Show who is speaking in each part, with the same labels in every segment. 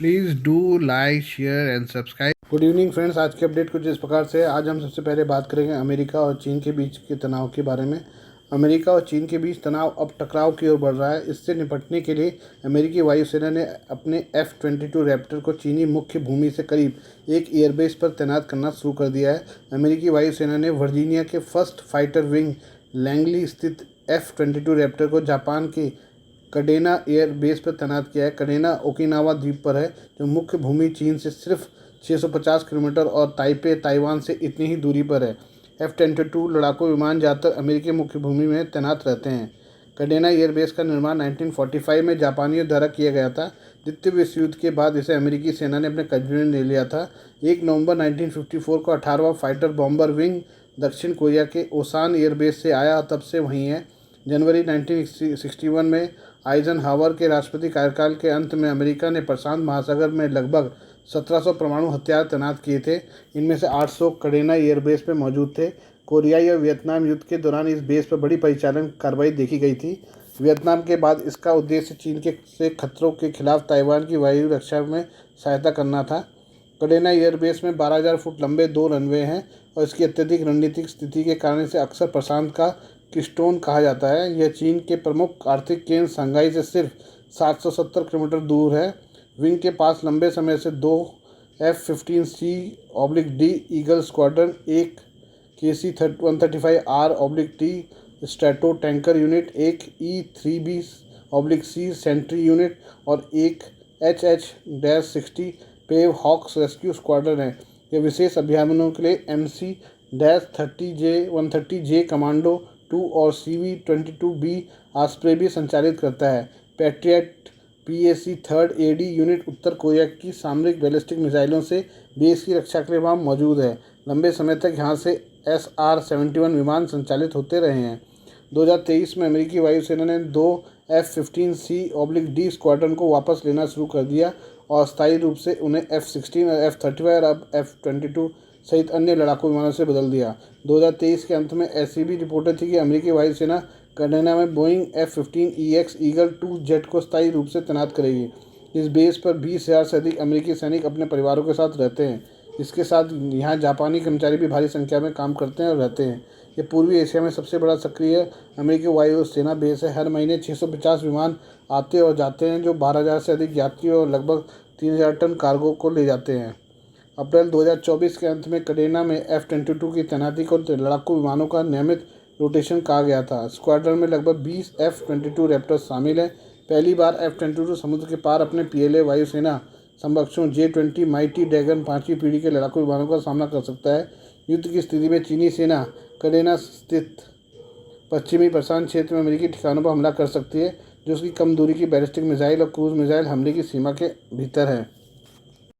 Speaker 1: Please do like share and subscribe. Good evening friends, आज की update कुछ इस प्रकार से। आज हम सबसे पहले बात करेंगे अमेरिका और चीन के बीच के तनाव के बारे में। अमेरिका और चीन के बीच तनाव अब टकराव की ओर बढ़ रहा है। इससे निपटने के लिए अमेरिकी वायुसेना ने अपने F-22 रैप्टर को चीनी मुख्य भूमि से करीब एक एयरबेस पर तैनात करना शुरू कर दिया है। अमेरिकी वायुसेना ने वर्जीनिया के फर्स्ट फाइटर विंग लैंगली स्थित F-22 रैप्टर को जापान के कडेना एयर बेस पर तैनात किया है। कडेना ओकिनावा द्वीप पर है, जो मुख्य भूमि चीन से सिर्फ 650 किलोमीटर और ताइपे ताइवान से इतनी ही दूरी पर है। F-22 लड़ाकू विमान ज़्यादातर अमेरिकी मुख्य भूमि में तैनात रहते हैं। कडेना एयरबेस का निर्माण 1945 में जापानियों द्वारा किया गया था। द्वितीय विश्व युद्ध के बाद इसे अमेरिकी सेना ने अपने कब्जे में ले लिया था। 1 नवंबर 1954 को 18वां फाइटर बॉम्बर विंग दक्षिण कोरिया के ओसान एयरबेस से आया, तब से वहीं है। जनवरी 1961 में आइजनहावर के राष्ट्रपति कार्यकाल के अंत में अमेरिका ने प्रशांत महासागर में लगभग 1700 परमाणु हथियार तैनात किए थे। इनमें से 800 कडेना एयरबेस पर मौजूद थे। कोरियाई और वियतनाम युद्ध के दौरान इस बेस पर बड़ी परिचालन कार्रवाई देखी गई थी। वियतनाम के बाद इसका उद्देश्य चीन के से खतरों के खिलाफ ताइवान की वायु रक्षा में सहायता करना था। कडेना एयरबेस में 12,000 फुट लंबे 2 रनवे हैं और इसकी अत्यधिक रणनीतिक स्थिति के कारण इसे अक्सर प्रशांत का कीस्टोन कहा जाता है। यह चीन के प्रमुख आर्थिक केंद्र शंघाई से सिर्फ 770 किलोमीटर दूर है। विंग के पास लंबे समय से 2 F-15C/D ईगल स्क्वाड्रन, एक KC-135R/T स्ट्रैटो टैंकर यूनिट, एक E-3B/C सेंट्री यूनिट और एक HH-60 pave hawks rescue squadron है। यह विशेष अभियानों के लिए MC-130J कमांडो 2 और CV-22B ऑस्प्रे भी संचालित करता है। पैट्रियट PAC-3 AD यूनिट उत्तर कोरिया की सामरिक बैलिस्टिक मिसाइलों से बेस की रक्षा के लिए वहाँ मौजूद है। लंबे समय तक यहाँ से SR-71 विमान संचालित होते रहे हैं। 2023 में अमेरिकी वायुसेना ने 2 F-15C/D स्क्वाड्रन को वापस लेना शुरू कर दिया और अस्थायी रूप से उन्हें F-16 और F-35 और अब F-22 सहित अन्य लड़ाकू विमानों से बदल दिया। 2023 के अंत में ऐसी भी रिपोर्टें थी कि अमेरिकी वायुसेना कडेना में बोइंग F-15EX ईगल 2 जेट को स्थायी रूप से तैनात करेगी। इस बेस पर 20,000 से अधिक अमेरिकी सैनिक अपने परिवारों के साथ रहते हैं। इसके साथ यहाँ जापानी कर्मचारी भी भारी संख्या में काम करते हैं और रहते हैं। ये पूर्वी एशिया में सबसे बड़ा सक्रिय अमेरिकी वायु सेना बेस है। हर महीने 650 विमान आते और जाते हैं, जो 12,000 से अधिक यात्रियों और लगभग 3,000 टन कार्गो को ले जाते हैं। अप्रैल 2024 के अंत में कडेना में F-22 की तैनाती को लड़ाकू विमानों का नियमित रोटेशन कहा गया था। स्क्वाड्रन में लगभग 20 F-22 रैप्टर्स शामिल हैं। पहली बार F-22 समुद्र के पार अपने PLA वायुसेना समकक्षों J-20 माइटी ड्रैगन 5वीं पीढ़ी के लड़ाकू विमानों का सामना कर सकता है। युद्ध की स्थिति में चीनी सेना कडेना स्थित पश्चिमी प्रशांत क्षेत्र में अमेरिकी ठिकानों पर हमला कर सकती है, जो उसकी कम दूरी की बैलिस्टिक मिसाइल और क्रूज मिसाइल हमले की सीमा के भीतर है।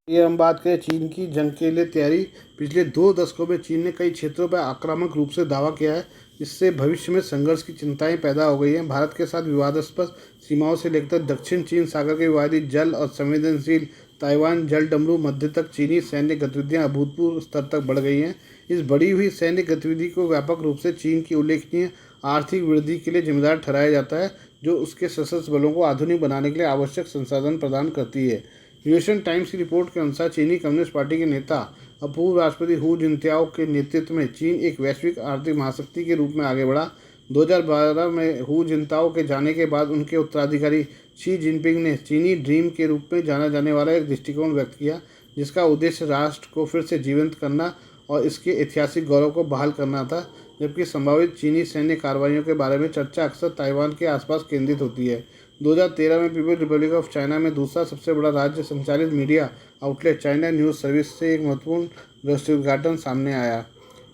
Speaker 1: ये हम बात करें चीन की जंग के लिए तैयारी। पिछले 2 दशकों में चीन ने कई क्षेत्रों पर आक्रामक रूप से दावा किया है। इससे भविष्य में संघर्ष की चिंताएं पैदा हो गई हैं। भारत के साथ विवादास्पद सीमाओं से लेकर दक्षिण चीन सागर के विवादित जल और संवेदनशील ताइवान जलडमरू मध्य तक चीनी सैन्य गतिविधियां अभूतपूर्व स्तर तक बढ़ गई हैं। इस बढ़ी हुई सैन्य गतिविधि को व्यापक रूप से चीन की उल्लेखनीय आर्थिक वृद्धि के लिए जिम्मेदार ठहराया जाता है, जो उसके सशस्त्र बलों को आधुनिक बनाने के लिए आवश्यक संसाधन प्रदान करती है। न्यूयॉर्क टाइम्स की रिपोर्ट के अनुसार चीनी कम्युनिस्ट पार्टी के नेता और पूर्व राष्ट्रपति हू जिनताओ के नेतृत्व में चीन एक वैश्विक आर्थिक महाशक्ति के रूप में आगे बढ़ा। 2012 में हू जिनताओ के जाने के बाद उनके उत्तराधिकारी शी जिनपिंग ने चीनी ड्रीम के रूप में जाना जाने वाला एक दृष्टिकोण व्यक्त किया, जिसका उद्देश्य राष्ट्र को फिर से जीवंत करना और इसके ऐतिहासिक गौरव को बहाल करना था। जबकि संभावित चीनी सैन्य कार्रवाइयों के बारे में चर्चा अक्सर ताइवान के आसपास केंद्रित होती है। 2013 में पीपल रिपब्लिक ऑफ चाइना में दूसरा सबसे बड़ा राज्य संचालित media outlet China news service से एक महत्वपूर्ण दृष्टिउद्घाटन सामने आया।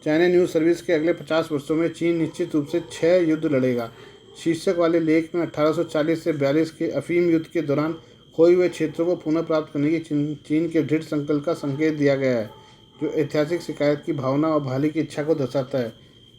Speaker 1: चाइना न्यूज़ सर्विस के अगले 50 वर्षों में चीन निश्चित रूप से 6 युद्ध लड़ेगा। शीर्षक वाले लेख में 1840 से 42 के अफीम युद्ध के दौरान खोए हुए क्षेत्रों को पुनः प्राप्त करने की चीन के दृढ़ संकल्प का संकेत दिया गया है, जो ऐतिहासिक शिकायत की भावना और बहाली की इच्छा को दर्शाता है।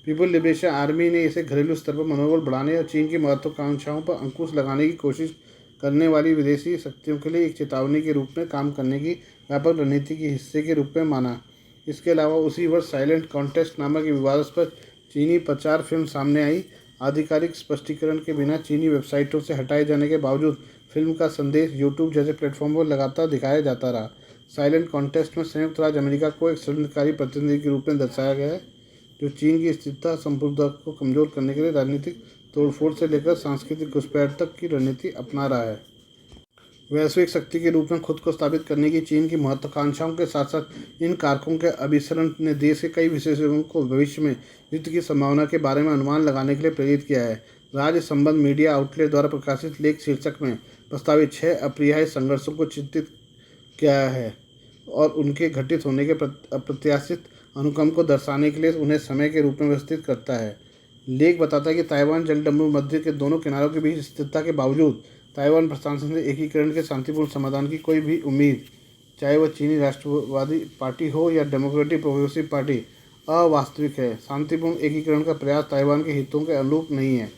Speaker 1: पीपल लिबरेशन आर्मी ने इसे घरेलू स्तर पर मनोबल बढ़ाने और चीन की महत्वाकांक्षाओं पर अंकुश लगाने की कोशिश करने वाली विदेशी शक्तियों के लिए एक चेतावनी के रूप में काम करने की व्यापक रणनीति के हिस्से के रूप में माना। इसके अलावा उसी वर्ष साइलेंट कॉन्टेस्ट नामक विवादास्पद चीनी प्रचार फिल्म सामने आई। आधिकारिक स्पष्टीकरण के बिना चीनी वेबसाइटों से हटाए जाने के बावजूद फिल्म का संदेश यूट्यूब जैसे प्लेटफॉर्म पर लगातार दिखाया जाता रहा। साइलेंट कॉन्टेस्ट में संयुक्त राज्य अमेरिका को एक षड्यंत्रकारी प्रतिनिधि के रूप में दर्शाया गया है, जो चीन की स्थिरता संप्रभुता को कमजोर करने के लिए राजनीतिक तोड़फोड़ से लेकर सांस्कृतिक घुसपैठ तक की रणनीति अपना रहा है। वैश्विक शक्ति के रूप में खुद को स्थापित करने की चीन की महत्वाकांक्षाओं के साथ साथ इन कारकों के अभिसरण ने देश के कई विशेषज्ञों को भविष्य में युद्ध की संभावना के बारे में अनुमान लगाने के लिए प्रेरित किया है। राज्य संबंध मीडिया आउटलेट द्वारा प्रकाशित लेख शीर्षक में प्रस्तावित 6 अपरिहार्य संघर्षों को चित्रित किया है और उनके घटित होने के अप्रत्याशित अनुक्रम को दर्शाने के लिए उन्हें समय के रूप में व्यवस्थित करता है। लेख बताता है कि ताइवान जलडमरू मध्य के दोनों किनारों के बीच स्थिरता के बावजूद ताइवान प्रशासन से एकीकरण के शांतिपूर्ण समाधान की कोई भी उम्मीद, चाहे वह चीनी राष्ट्रवादी पार्टी हो या डेमोक्रेटिक प्रोग्रेसिव पार्टी, अवास्तविक है। शांतिपूर्ण एकीकरण का प्रयास ताइवान के हितों के अनुरूप नहीं है,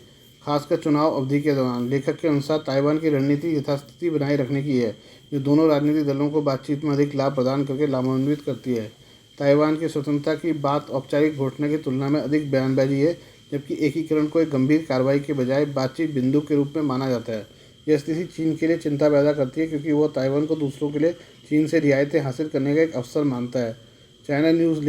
Speaker 1: खासकर चुनाव अवधि के दौरान। लेखक के अनुसार ताइवान की रणनीति यथास्थिति बनाए रखने की है, जो दोनों राजनीतिक दलों को बातचीत में अधिक लाभ प्रदान करके लाभान्वित करती है। ताइवान की स्वतंत्रता की बात औपचारिक घोषणा की तुलना में अधिक बयानबाजी है, जबकि एकीकरण को एक गंभीर कार्रवाई के बजाय बातचीत बिंदु के रूप में माना जाता है। यह स्थिति चीन के लिए चिंता पैदा करती है, क्योंकि वह ताइवान को दूसरों के लिए चीन से रियायतें हासिल करने का एक अवसर मानता है। चाइना न्यूज़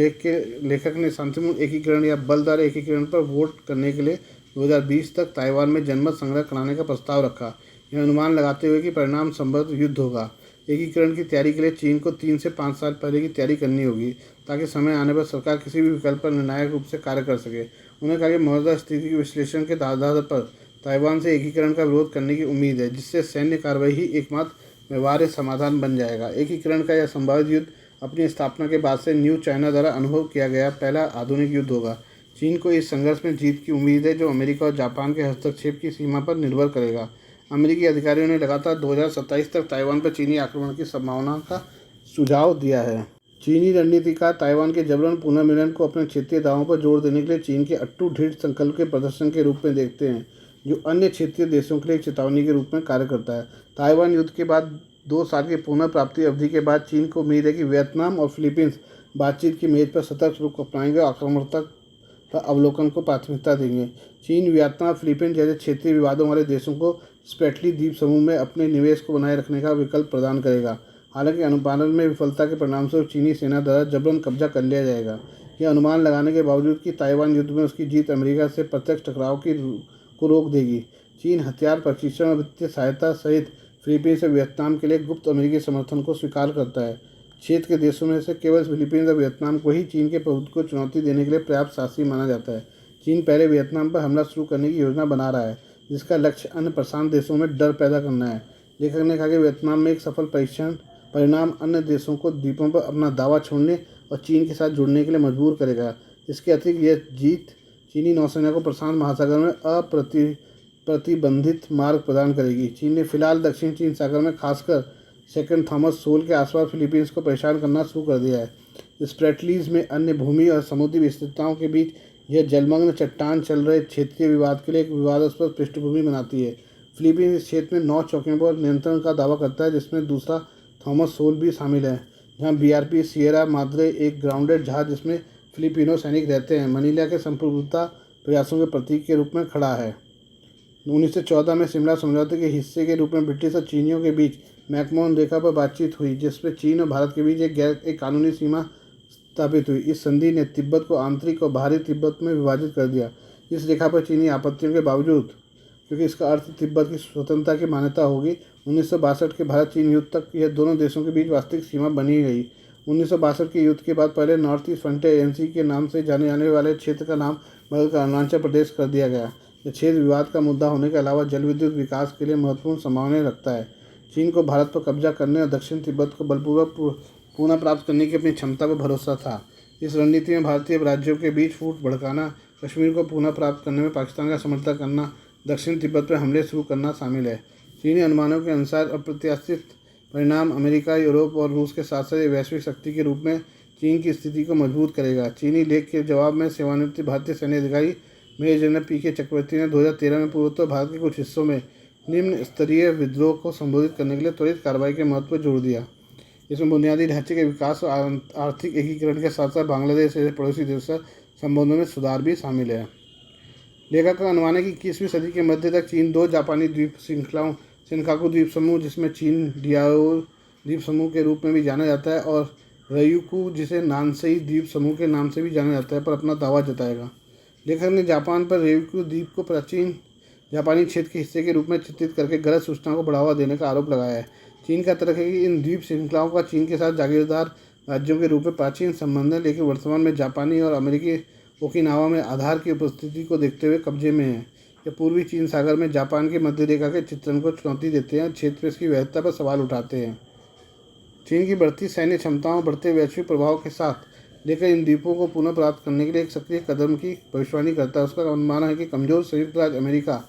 Speaker 1: लेखक ने शांतिपूर्ण एकीकरण या बलदार एकीकरण पर वोट करने के लिए 2020 तक ताइवान में जनमत संग्रह कराने का प्रस्ताव रखा, यह अनुमान लगाते हुए कि परिणाम संभवतः युद्ध होगा। एकीकरण की तैयारी के लिए चीन को 3 से 5 साल पहले की तैयारी करनी होगी, ताकि समय आने पर सरकार किसी भी विकल्प पर निर्णायक रूप से कार्य कर सके। उन्होंने कहा कि मौजूदा स्थिति के विश्लेषण के आधार पर ताइवान से एकीकरण का विरोध करने की उम्मीद है, जिससे सैन्य कार्रवाई ही एकमात्र व्यवहार्य समाधान बन जाएगा। एकीकरण का यह संभावित युद्ध अपनी स्थापना के बाद से न्यू चाइना द्वारा अनुभव किया गया पहला आधुनिक युद्ध होगा। चीन को इस संघर्ष में जीत की उम्मीद है, जो अमेरिका और जापान के हस्तक्षेप की सीमा पर निर्भर करेगा। अमेरिकी अधिकारियों ने लगातार 2027 तक ताइवान पर चीनी आक्रमण की संभावना का सुझाव दिया है। चीनी रणनीतिकार ताइवान के जबरन पुनर्मिलन को अपने क्षेत्रीय दावों पर जोर देने के लिए चीन के अट्टू दृढ़ संकल्प के प्रदर्शन के रूप में देखते हैं, जो अन्य क्षेत्रीय देशों के लिए एक चेतावनी के रूप में कार्य करता है। ताइवान युद्ध के बाद 2 साल की पुनः प्राप्ति अवधि के बाद चीन को उम्मीद है कि वियतनाम और फिलीपींस बातचीत की मेज पर सतर्क रुख अपनाएंगे और आक्रामकता का अवलोकन को प्राथमिकता देंगे। चीन वियतनाम और फिलीपींस जैसे क्षेत्रीय विवादों वाले देशों को स्पेटली द्वीप समूह में अपने निवेश को बनाए रखने का विकल्प प्रदान करेगा। हालांकि अनुपालन में विफलता के परिणामस्वरूप चीनी सेना द्वारा जबरन कब्जा कर लिया जाएगा। यह अनुमान लगाने के बावजूद कि ताइवान युद्ध में उसकी जीत अमेरिका से प्रत्यक्ष टकराव को रोक देगी। चीन हथियार, प्रशिक्षण और वित्तीय सहायता सहित फिलीपींस और वियतनाम के लिए गुप्त अमेरिकी समर्थन को स्वीकार करता है। क्षेत्र के देशों में से केवल फिलीपींस और वियतनाम को ही चीन के प्रभुत्व को चुनौती देने के लिए पर्याप्त साहसी माना जाता है। चीन पहले वियतनाम पर हमला शुरू करने की योजना बना रहा है, जिसका लक्ष्य अन्य प्रशांत देशों में डर पैदा करना है। लेखक ने कहा कि वियतनाम में एक सफल परिणाम अन्य देशों को द्वीपों पर अपना दावा छोड़ने और चीन के साथ जुड़ने के लिए मजबूर करेगा। इसके अतिरिक्त यह जीत चीनी नौसेना को प्रशांत महासागर में प्रतिबंधित मार्ग प्रदान करेगी। चीन ने फिलहाल दक्षिण चीन सागर में खासकर सेकंड थॉमस सोल के आसपास फिलीपींस को परेशान करना शुरू कर दिया है। स्प्रेटलीज में अन्य भूमि और समुद्री विस्तृतताओं के बीच यह जलमग्न चट्टान चल रहे क्षेत्रीय विवाद के लिए एक विवादास्पद पृष्ठभूमि बनाती है। फिलीपींस इस क्षेत्र में 9 चौकियों पर नियंत्रण का दावा करता है, जिसमें दूसरा थॉमस सोल भी शामिल है, जहां बीआरपी सिएरा माद्रे एक ग्राउंडेड जहाज जिसमें फिलिपिनो सैनिक रहते हैं, मनीला के संप्रभुता प्रयासों के प्रतीक के रूप में खड़ा है। 1914 में शिमला समझौते के हिस्से के रूप में ब्रिटिश और चीनियों के बीच मैकमोहन रेखा पर बातचीत हुई, जिसमें चीन और भारत के बीच एक कानूनी सीमा स्थापित हुई। इस संधि ने तिब्बत को आंतरिक और बाहरी तिब्बत में विभाजित कर दिया। इस रेखा पर चीनी आपत्तियों के बावजूद, क्योंकि इसका अर्थ तिब्बत की स्वतंत्रता की मान्यता होगी, 1962 के भारत चीन युद्ध तक यह दोनों देशों के बीच वास्तविक सीमा बनी रही। 1962 के युद्ध के बाद पहले नॉर्थ ईस्ट फ्रंटियर एजेंसी के नाम से जाने जाने वाले क्षेत्र का नाम बदलकर अरुणाचल प्रदेश कर दिया गया। यह क्षेत्र विवाद का मुद्दा होने के अलावा जल विद्युत विकास के लिए महत्वपूर्ण संभावनाएं रखता है। चीन को भारत पर कब्जा करने और दक्षिण तिब्बत को बलपूर्वक पुनः प्राप्त करने की अपनी क्षमता पर भरोसा था। इस रणनीति में भारतीय राज्यों के बीच फूट भड़काना, कश्मीर को पुनः प्राप्त करने में पाकिस्तान का समर्थन करना, दक्षिण तिब्बत पर हमले शुरू करना शामिल है। चीनी अनुमानों के अनुसार अप्रत्याशित परिणाम अमेरिका, यूरोप और रूस के साथ साथ वैश्विक शक्ति के रूप में चीन की स्थिति को मजबूत करेगा। चीनी लेख के जवाब में सेवानिवृत्त भारतीय सैन्य अधिकारी मेजर जनरल पीके चक्रवर्ती ने 2013 में पूर्वोत्तर भारत के कुछ हिस्सों में निम्न स्तरीय विद्रोह को संबोधित करने के लिए त्वरित कार्रवाई के महत्व पर जोर दिया। इसमें बुनियादी ढांचे के विकास और आर्थिक एकीकरण के साथ साथ बांग्लादेश जैसे पड़ोसी देशों से संबंधों में सुधार भी शामिल है। लेखक का अनुमान है कि 21वीं सदी के मध्य तक चीन 2 जापानी द्वीप श्रृंखलाओं, शिनकाकु द्वीप समूह जिसमें चीन डियाओ द्वीप समूह के रूप में भी जाना जाता है और रयुकु जिसे नानसेई द्वीप समूह के नाम से भी जाना जाता है, पर अपना दावा जताएगा। लेखक ने जापान पर रयुकु द्वीप को प्राचीन जापानी क्षेत्र के हिस्से के रूप में चित्रित करके गलत सूचना को बढ़ावा देने का आरोप लगाया है। चीन का तर्क है कि इन द्वीप श्रृंखलाओं का चीन के साथ जागीरदार राज्यों के रूप में प्राचीन संबंध है, लेकिन वर्तमान में जापानी और अमेरिकी ओकिनावा में आधार की उपस्थिति को देखते हुए कब्जे में है। ये पूर्वी चीन सागर में जापान की मध्य रेखा के चित्रण को चुनौती देते हैं और क्षेत्र में इसकी वैधता पर सवाल उठाते हैं। चीन की बढ़ती सैन्य क्षमताओं, बढ़ते वैश्विक प्रभाव के साथ लेकर इन द्वीपों को पुनः प्राप्त करने के लिए एक सक्रिय कदम की भविष्यवाणी करता है। उसका अनुमान है कि कमजोर संयुक्त राज्य अमेरिका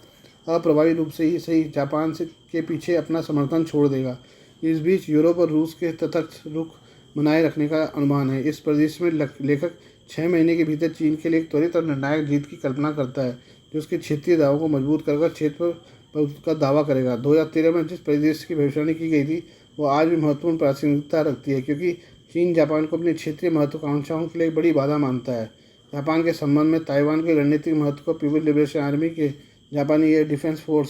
Speaker 1: अप्रभावी रूप से ही सही जापान से के पीछे अपना समर्थन छोड़ देगा। इस बीच यूरोप और रूस के तटस्थ रुख बनाए रखने का अनुमान है। इस परिदृश्य में लेखक 6 महीने के भीतर चीन के लिए एक त्वरित और निर्णायक जीत की कल्पना करता है, जो उसके क्षेत्रीय दावों को मजबूत कर क्षेत्र पर उसका दावा करेगा। 2013 में जिस परिदृश्य की भविष्यवाणी की गई थी वो आज भी महत्वपूर्ण प्रासंगिकता रखती है, क्योंकि चीन जापान को अपनी क्षेत्रीय महत्वाकांक्षाओं के लिए एक बड़ी बाधा मानता है। जापान के संबंध में ताइवान के रणनीतिक महत्व को पीपल्स लिबरेशन आर्मी के जापानी एयर डिफेंस फोर्स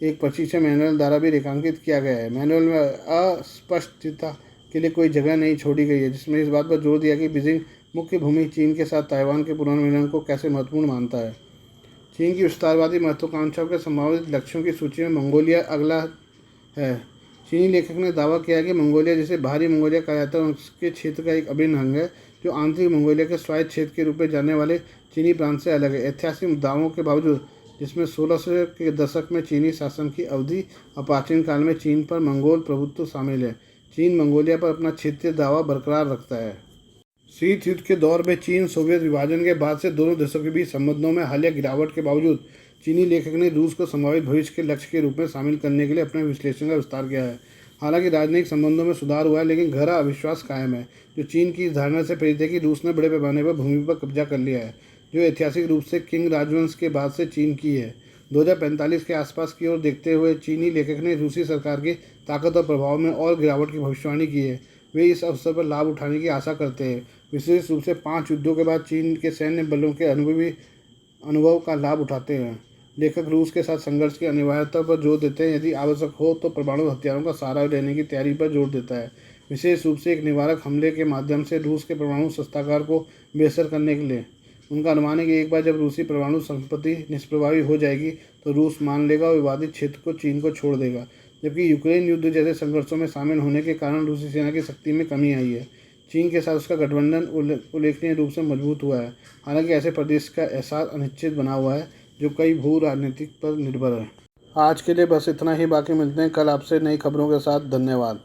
Speaker 1: एक प्रशिक्षण मैनुअल द्वारा भी रेखांकित किया गया है। मैनुअल में अस्पष्टता के लिए कोई जगह नहीं छोड़ी गई है, जिसमें इस बात पर जोर दिया कि बीजिंग मुख्य भूमि चीन के साथ ताइवान के पुनर्मिलन को कैसे महत्वपूर्ण मानता है। चीन की विस्तारवादी महत्वाकांक्षाओं के संभावित लक्ष्यों की सूची में मंगोलिया अगला है। चीनी लेखक ने दावा किया है कि मंगोलिया, जिसे बाहरी मंगोलिया कहा जाता है, उसके क्षेत्र का एक अभिन्न अंग है, जो आंतरिक मंगोलिया के स्वायत्त क्षेत्र के रूप में जाने वाले चीनी प्रांत से अलग है। ऐतिहासिक दावों के बावजूद, जिसमें 1600 के दशक में चीनी शासन की अवधि और प्राचीन काल में चीन पर मंगोल प्रभुत्व शामिल है, चीन मंगोलिया पर अपना क्षेत्रीय दावा बरकरार रखता है। शीत युद्ध के दौर में चीन सोवियत विभाजन के बाद से दोनों देशों के बीच संबंधों में हालिया गिरावट के बावजूद चीनी लेखक ने रूस को संभावित भविष्य के लक्ष्य के रूप में शामिल करने के लिए अपने विश्लेषण का विस्तार किया है। हालांकि राजनयिक संबंधों में सुधार हुआ है, लेकिन गहरा अविश्वास कायम है, जो चीन की इस धारणा से प्रेरित है कि रूस ने बड़े पैमाने पर भूमि पर कब्जा कर लिया है, जो ऐतिहासिक रूप से किंग राजवंश के बाद से चीन की है। 2045 के आसपास की ओर देखते हुए चीनी लेखक ने रूसी सरकार की ताकत और प्रभाव में और गिरावट की भविष्यवाणी की है। वे इस अवसर पर लाभ उठाने की आशा करते हैं, विशेष रूप से 5 युद्धों के बाद चीन के सैन्य बलों के अनुभव का लाभ उठाते हैं। लेखक रूस के साथ संघर्ष की अनिवार्यता पर जोर देते हैं, यदि आवश्यक हो तो परमाणु हथियारों का सहारा लेने की तैयारी पर जोर देता है, विशेष रूप से एक निवारक हमले के माध्यम से रूस के परमाणु शस्त्रागार को बेअसर करने के लिए। उनका अनुमान है कि एक बार जब रूसी परमाणु संपत्ति निष्प्रभावी हो जाएगी तो रूस मान लेगा और विवादित क्षेत्र को चीन को छोड़ देगा, जबकि यूक्रेन युद्ध जैसे संघर्षों में शामिल होने के कारण रूसी सेना की शक्ति में कमी आई है। चीन के साथ उसका गठबंधन उल्लेखनीय रूप से मजबूत हुआ है, हालांकि ऐसे परिदृश्य का एहसास अनिश्चित बना हुआ है जो कई भू राजनीतिक पर निर्भर है। आज के लिए बस इतना ही, बाकी मिलते हैं कल आपसे नई खबरों के साथ। धन्यवाद।